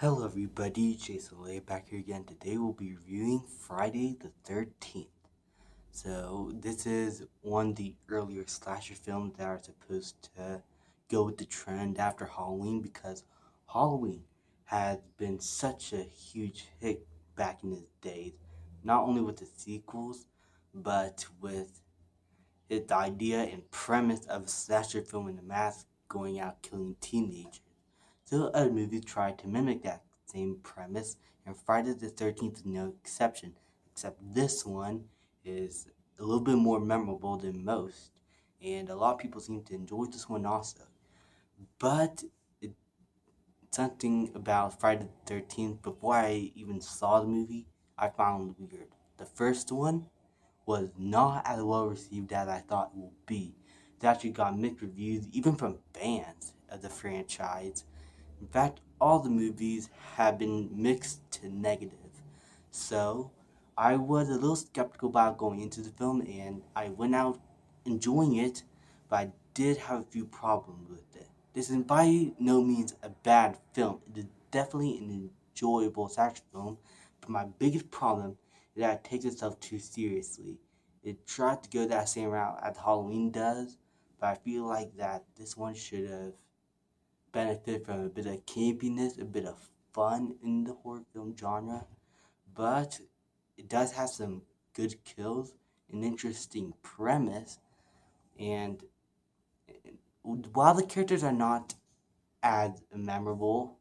Hello everybody, Jason Lay back here again. Today we'll be reviewing Friday the 13th. So this is one of the earlier slasher films that are supposed to go with the trend after Halloween because Halloween has been such a huge hit back in its days, not only with the sequels, but with its idea and premise of a slasher film in the mask going out killing teenagers. Still, other movies tried to mimic that same premise, and Friday the 13th is no exception, except this one is a little bit more memorable than most, and a lot of people seem to enjoy this one also. But it, something about Friday the 13th, before I even saw the movie, I found weird. The first one was not as well received as I thought it would be. It actually got mixed reviews, even from fans of the franchise. In fact, all the movies have been mixed to negative. So, I was a little skeptical about going into the film and I went out enjoying it, but I did have a few problems with it. This is by no means a bad film. It is definitely an enjoyable action film, but my biggest problem is that it takes itself too seriously. It tried to go that same route as Halloween does, but I feel like that this one should have benefit from a bit of campiness, a bit of fun in the horror film genre, but it does have some good kills, an interesting premise, and while the characters are not as memorable,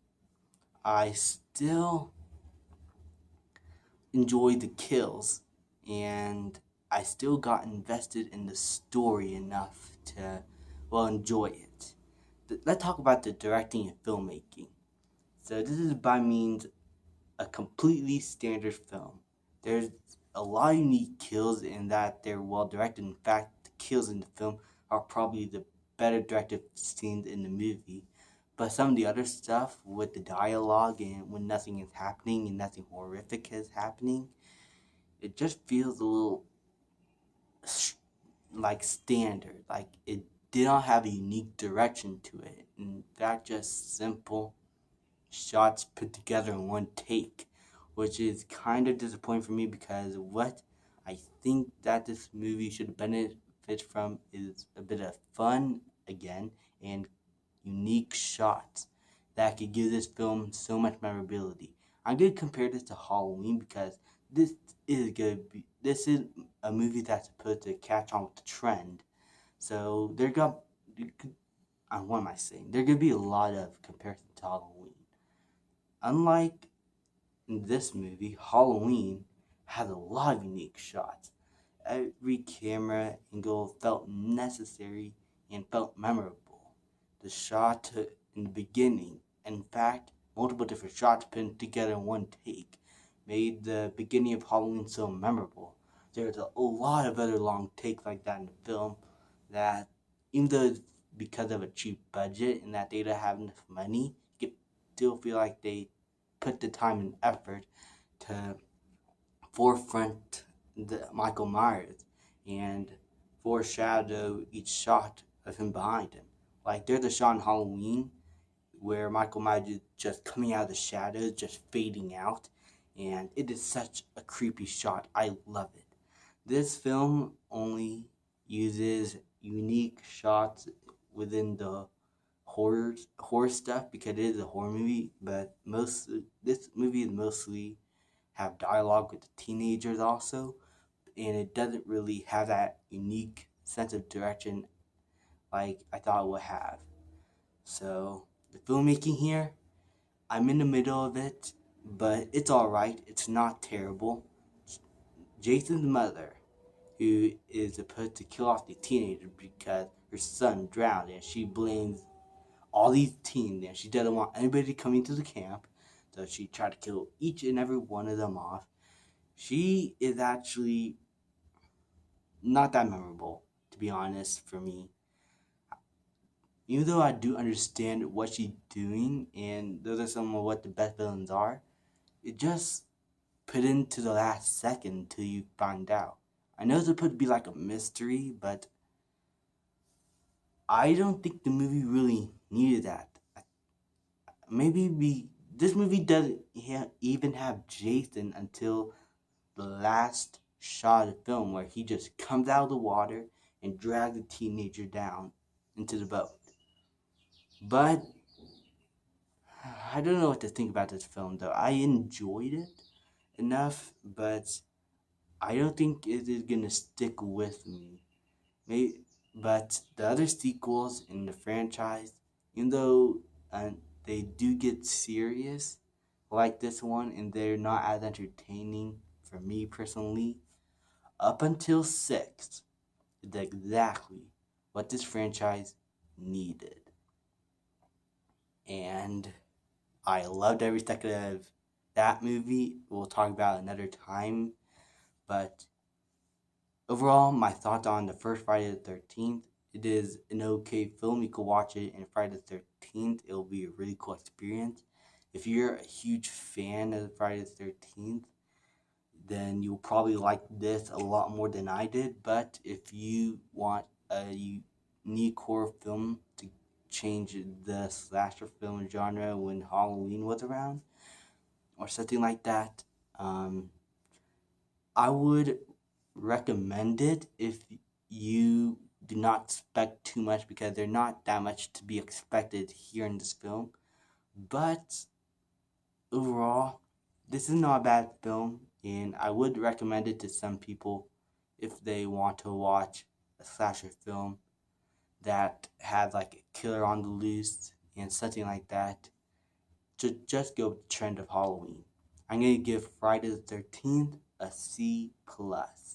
I still enjoy the kills, and I still got invested in the story enough to, well, enjoy it. Let's talk about the directing and filmmaking. So this is by means a completely standard film. There's a lot of unique kills in that they're well directed. In fact, the kills in the film are probably the better directed scenes in the movie. But some of the other stuff with the dialogue and when nothing is happening and nothing horrific is happening, it just feels a little like standard. Like it did not have a unique direction to it. In fact, just simple shots put together in one take, which is kind of disappointing for me because what I think that this movie should benefit from is a bit of fun again and unique shots that could give this film so much memorability. I'm gonna compare this to Halloween because this is a movie that's supposed to catch on with the trend. So what am I saying? There could be a lot of comparison to Halloween. Unlike in this movie, Halloween has a lot of unique shots. Every camera angle felt necessary and felt memorable. The shot in the beginning, in fact, multiple different shots put together in one take, made the beginning of Halloween so memorable. There's a lot of other long takes like that in the film that, even though it's because of a cheap budget and that they don't have enough money, you can still feel like they put the time and effort to forefront the Michael Myers and foreshadow each shot of him behind him. Like there's a shot in Halloween where Michael Myers is just coming out of the shadows, just fading out, and it is such a creepy shot. I love it. This film only uses unique shots within the horror stuff because it is a horror movie, but most this movie is mostly have dialogue with the teenagers also, and it doesn't really have that unique sense of direction like I thought it would have. So the filmmaking here, I'm in the middle of it, but it's all right. It's not terrible. Jason's mother, who is supposed to kill off the teenager because her son drowned, and she blames all these teens, and she doesn't want anybody coming to the camp, so she tried to kill each and every one of them off. She is actually not that memorable, to be honest, for me. Even though I do understand what she's doing, and those are some of what the best villains are, it just put into the last second until you find out. I know it's supposed to be like a mystery, but I don't think the movie really needed that. Maybe this movie doesn't even have Jason until the last shot of the film, where he just comes out of the water and drags the teenager down into the boat. But I don't know what to think about this film, though. I enjoyed it enough, but I don't think it is gonna stick with me. Maybe, but the other sequels in the franchise, even though they do get serious, like this one, and they're not as entertaining for me personally, up until 6, is exactly what this franchise needed. And I loved every second of that movie. We'll talk about it another time. But overall, my thoughts on the first Friday the 13th, it is an okay film. You can watch it in Friday the 13th. It'll be a really cool experience. If you're a huge fan of Friday the 13th, then you'll probably like this a lot more than I did. But if you want a unique horror film to change the slasher film genre when Halloween was around, or something like that, I would recommend it if you do not expect too much, because there's not that much to be expected here in this film. But overall, this is not a bad film, and I would recommend it to some people if they want to watch a slasher film that had like a killer on the loose and something like that. Just go with the trend of Halloween. I'm gonna give Friday the 13th a C plus.